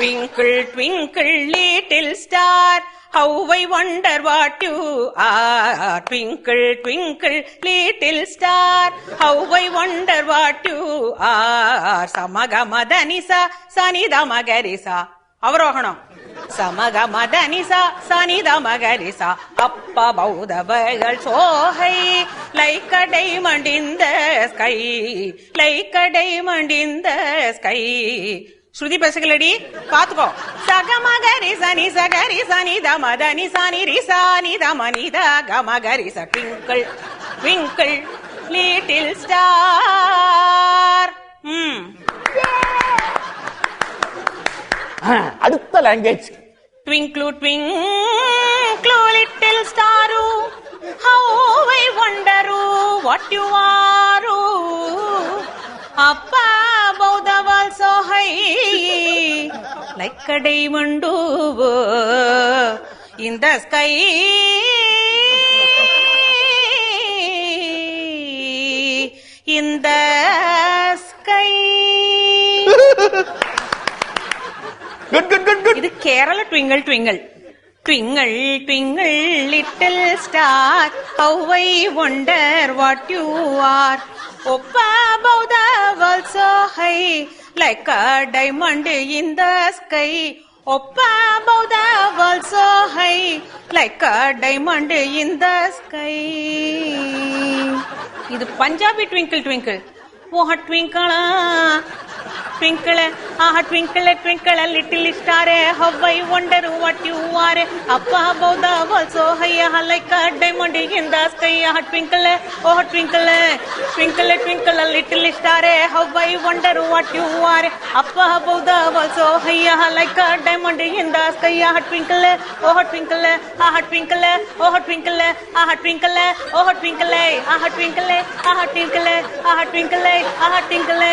Twinkle, twinkle, little star, how I wonder what you are. Twinkle, twinkle, little star, how I wonder what you are. Samagamadhanisa, Sanidamagarisa. அவரோகணம். சமகமதனிசா சனிதமகரிசா அப்ப பௌதவர்கள் சோகை like a diamond in the sky, like a diamond in the sky. ஸ்ருதி பேசுகளடி பாத்துக்கோ. சகமகரி சனி சகரி சனி தமதனி சனி ரிசானி தமனித கமகரி ச. Twinkle twinkle little star. அடுத்த language. Twinkle, twinkle, little star, how I wonder what you are. Up above the world so high, like a diamond in the sky. In the sky. Good, good, good, good. இது Kerala twinkle twinkle. Twinkle, twinkle, little star, how I wonder what you are. Up above the world so high, like a diamond in the sky. Up above the world so high, like a diamond in the sky. இது Punjabi twinkle twinkle. ஓஹ ட்விங்கிளா twinkle, ah twinkle, twinkle, little star, how I wonder what you are. Up above the world so high, like a diamond in the sky. Ah twinkle, oh twinkle, twinkle, twinkle, little star, how I wonder what you are. Up above the world so high, like a diamond in the sky. Ah twinkle, oh twinkle, ah twinkle, oh twinkle, ah twinkle, oh twinkle, ah twinkle, ah twinkle, ah twinkle, ah twinkle.